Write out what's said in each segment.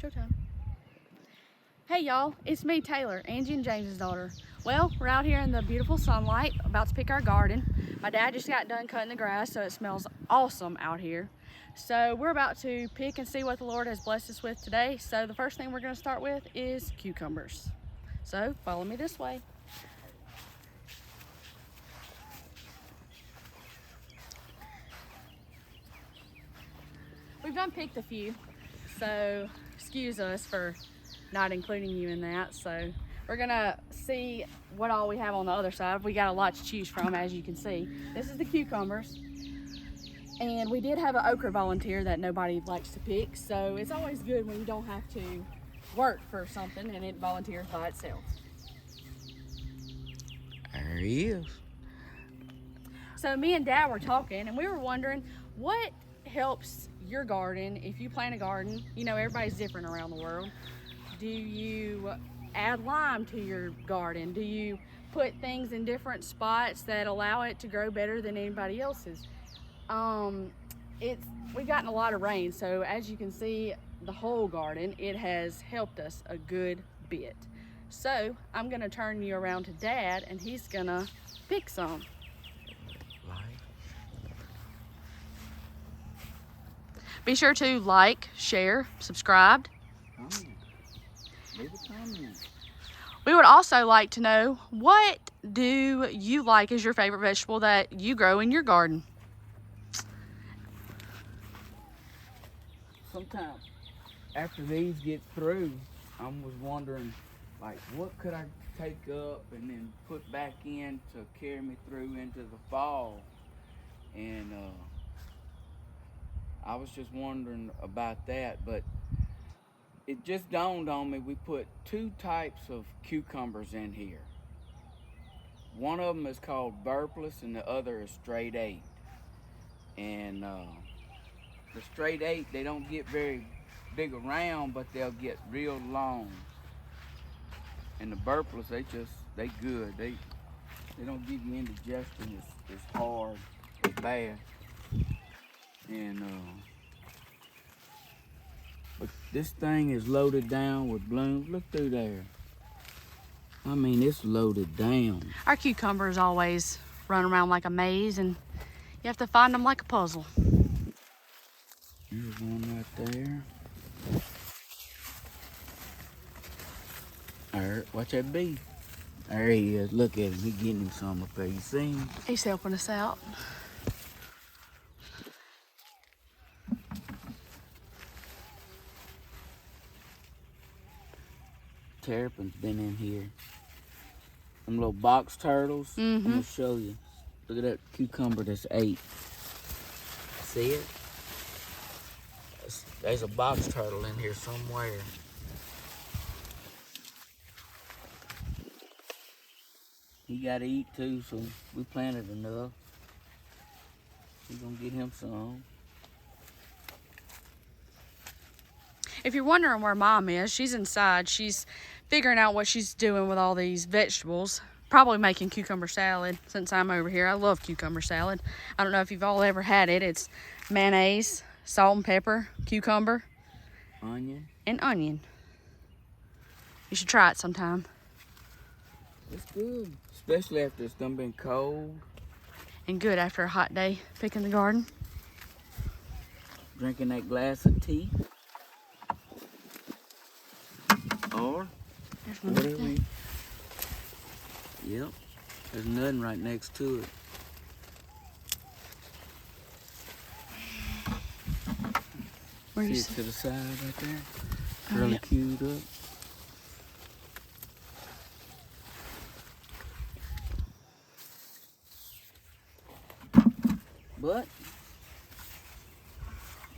Showtime. Hey y'all, it's me, Taylor, Angie and James's daughter. Well, we're out here in the beautiful sunlight, about to pick our garden. My dad just got done cutting the grass, so it smells awesome out here. So we're about to pick and see what the Lord has blessed us with today. So the first thing we're gonna start with is cucumbers. So follow me this way. We've done picked a few, so excuse us for not including you in that. So we're gonna see what all we have on the other side. We got a lot to choose from, as you can see. This is the cucumbers, and we did have an okra volunteer that nobody likes to pick, so it's always good when you don't have to work for something and it volunteers by itself. There he is. So me and Dad were talking, and we were wondering what helps your garden. If you plant a garden, you know, everybody's different around the world. Do you add lime to your garden? Do you put things in different spots that allow it to grow better than anybody else's? We've gotten a lot of rain, so as you can see, the whole garden, it has helped us a good bit. So I'm gonna turn you around to Dad, and he's gonna pick some. Be sure to like, share, subscribe. Leave a comment. We would also like to know, what do you like as your favorite vegetable that you grow in your garden? Sometimes after these get through, I was wondering, like, what could I take up and then put back in to carry me through into the fall? And I was just wondering about that, but it just dawned on me, we put two types of cucumbers in here. One of them is called Burpless and the other is Straight 8. And the Straight 8, they don't get very big around, but they'll get real long. And the Burpless, they good. They don't give you indigestion. It's hard, it's bad. And but this thing is loaded down with blooms. Look through there. I mean, it's loaded down. Our cucumbers always run around like a maze, and you have to find them like a puzzle. Here's one right there. Alright, watch that bee. There he is. Look at him. He's getting him some up there. You see him? He's helping us out. Terrapin's been in here. Them little box turtles. I'm gonna show you. Look at that cucumber that's 8. See it? There's a box turtle in here somewhere. He gotta eat too, so we planted enough. We're gonna get him some. If you're wondering where Mom is, she's inside. She's figuring out what she's doing with all these vegetables. Probably making cucumber salad since I'm over here. I love cucumber salad. I don't know if you've all ever had it. It's mayonnaise, salt and pepper, cucumber, Onion. and onion. You should try it sometime. It's good, especially after it's done been cold. And good after a hot day picking the garden. Drinking that glass of tea. Or There's one whatever. right there. Yep. There's nothing right next to it. Where you See it see? to the side right there? Oh, Really yep. queued up. But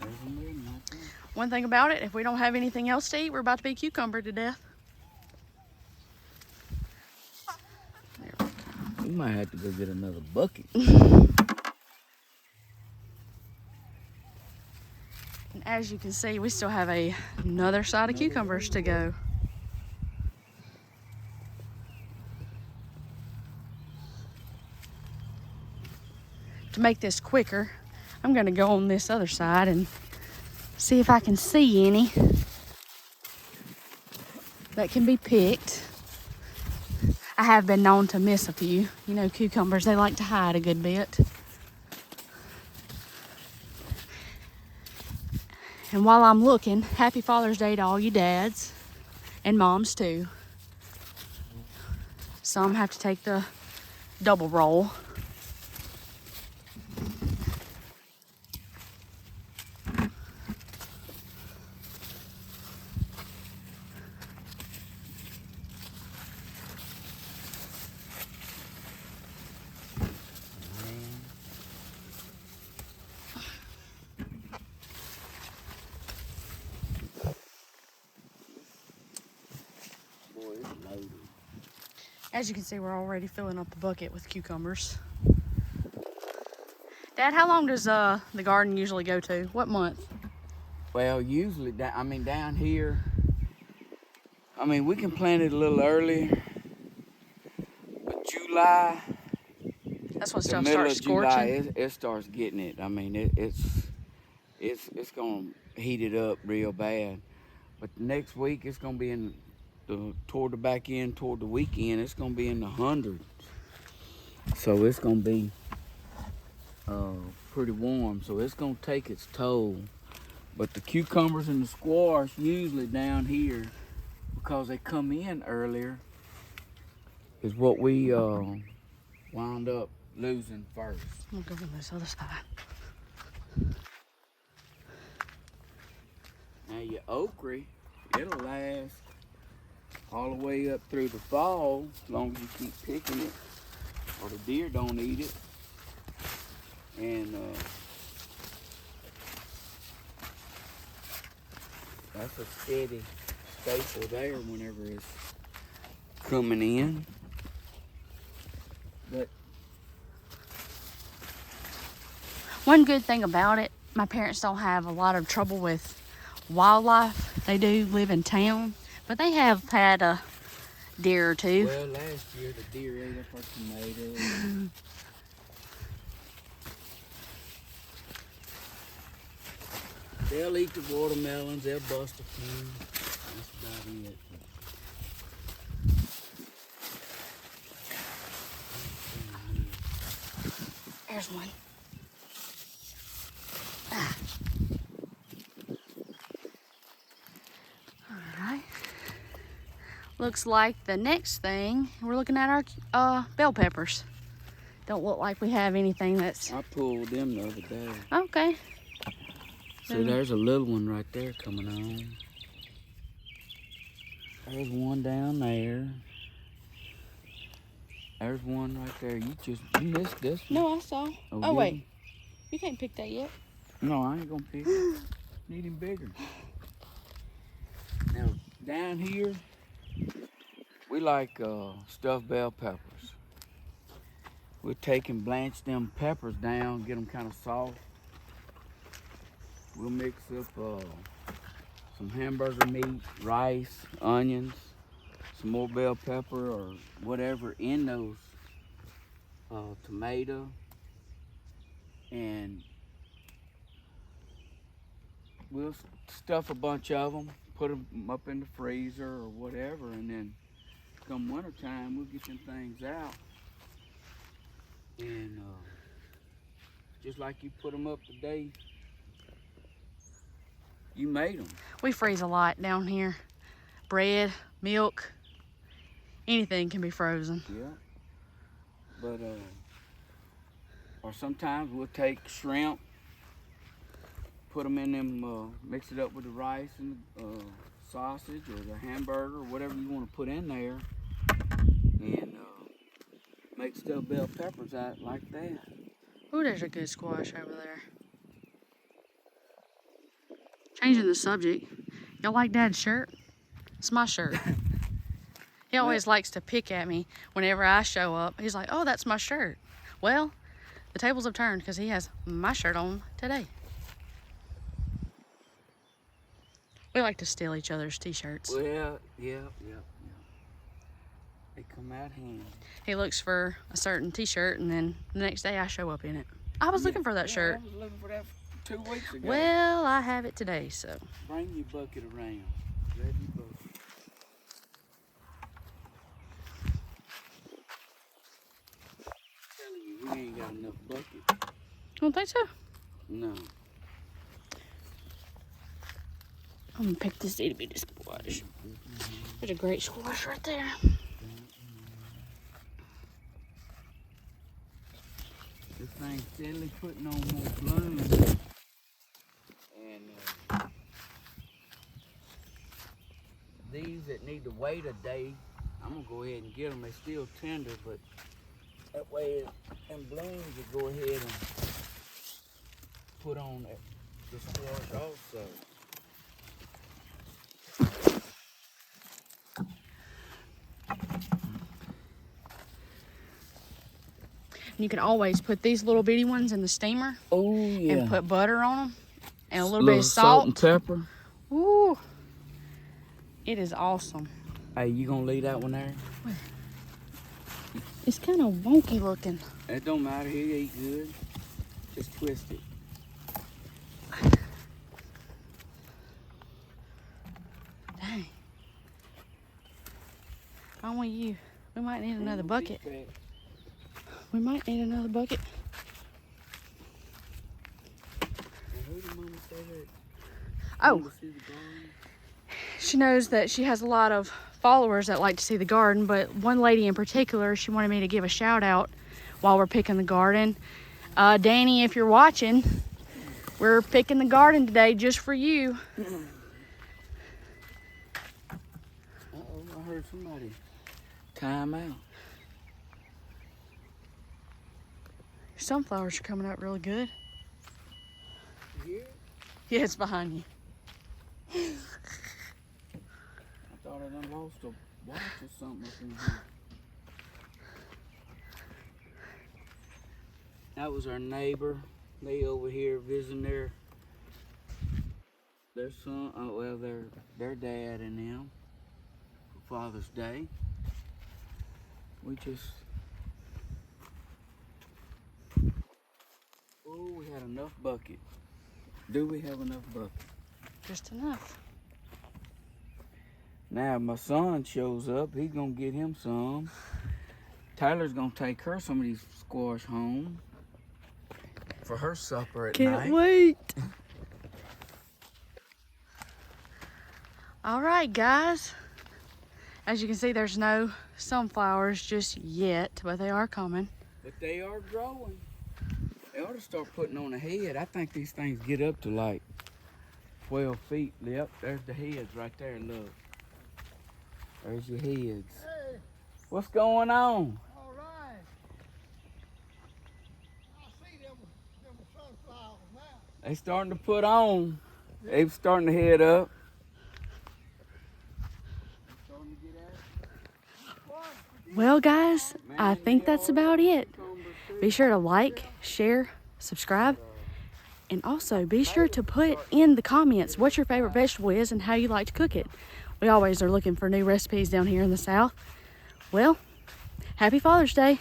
there's a million right there. One thing about it, if we don't have anything else to eat, we're about to be cucumbered to death. There we go. We might have to go get another bucket. And as you can see, we still have another side of cucumbers to go. To make this quicker, I'm gonna go on this other side and see if I can see any. that can be picked. I have been known to miss a few. You know, cucumbers, they like to hide a good bit. And while I'm looking, happy Father's Day to all you dads and moms too. Some have to take the double roll. Boy, it's loaded. As you can see, we're already filling up the bucket with cucumbers. Dad, how long does the garden usually go to? What month? Well, usually, down here, we can plant it a little earlier. But July, That's when the stuff middle starts of July, scorching. it starts getting it. It's gonna heat it up real bad. But next week, it's gonna be toward the back end, toward the weekend, it's gonna be in the hundreds. So it's gonna be pretty warm. So it's gonna take its toll. But the cucumbers and the squash usually down here, because they come in earlier, is what we wound up losing first. I'm gonna go on this other side. Now your okra, it'll last all the way up through the fall, as long as you keep picking it, or the deer don't eat it. And that's a steady staple there whenever it's coming in. But One good thing about it, my parents don't have a lot of trouble with wildlife. They do live in town, but they have had a deer or two. well, last year the deer ate up our tomatoes. They'll eat the watermelons, they'll bust a few. That's about it. There's one. Alright. Looks like the next thing, we're looking at our bell peppers. Don't look like we have anything that's... I pulled them the other day. Okay. So there's a little one right there coming on. There's one down there. There's one right there. You missed this one. No, I saw. Oh, did wait. you? You can't pick that yet. No, I ain't gonna pick it. Need him bigger. Now, down here, we like stuffed bell peppers. We'll take and blanch them peppers down, get them kind of soft. We'll mix up some hamburger meat, rice, onions, some more bell pepper or whatever in those tomato, and we'll stuff a bunch of them, put them up in the freezer or whatever, and then come winter time we'll get them things out, and just like you put them up today, you made them. We freeze a lot down here. Bread, milk, anything can be frozen. Yeah. But or sometimes we'll take shrimp, put them in them, mix it up with the rice and the sausage or the hamburger or whatever you want to put in there, and make stuffed bell peppers out like that. Ooh, there's a good squash over there. Changing the subject. Y'all like Dad's shirt? It's my shirt. He always likes to pick at me whenever I show up. He's like, oh, that's my shirt. Well, the tables have turned because he has my shirt on today. We like to steal each other's t-shirts. Well, yeah. They come out handy. He looks for a certain t-shirt and then the next day I show up in it. I was looking for that shirt. I was looking for that 2 weeks ago. Well, I have it today, so. Bring your bucket around. Grab your bucket. got enough bucket. Don't think so? No. I'm gonna pick this itty bitty squash. There's a great squash right there. This thing's steadily putting on more blooms. And these that need to wait a day, I'm gonna go ahead and get them. They're still tender, but that way them blooms will go ahead and put on the squash also. You can always put these little bitty ones in the steamer. Oh yeah. And put butter on them and a little bit of salt. And pepper. Ooh, it is awesome. Hey, you gonna leave that one there? It's kind of wonky looking. It don't matter. He'll eat good. Just twist it. Dang. I want you. We might need another bucket. We might need another bucket. Oh. She knows that she has a lot of followers that like to see the garden, but one lady in particular, she wanted me to give a shout out while we're picking the garden. Danny, if you're watching, we're picking the garden today just for you. Uh-oh, I heard somebody time out. Sunflowers are coming up really good. Here? Yeah, it's behind you. I thought I done lost a watch or something up in here. That was our neighbor. They over here visiting their son, their dad and them for Father's Day. We just, oh, we had enough bucket. Do we have enough bucket? Just enough. Now if my son shows up, he's gonna get him some. Tyler's gonna take her some of these squash home for her supper at night. Can't wait. All right, guys. As you can see, there's no sunflowers just yet, but they are coming. But they are growing. They ought to start putting on a head. I think these things get up to like 12 feet. Yep, there's the heads right there, look. There's your heads. Hey, What's going on? all right. I see them sunflowers now. They starting to put on. They starting to head up. Starting to get at Well, guys, I think that's about it. Be sure to like, share, subscribe, and also be sure to put in the comments what your favorite vegetable is and how you like to cook it. We always are looking for new recipes down here in the South. Well, happy Father's Day.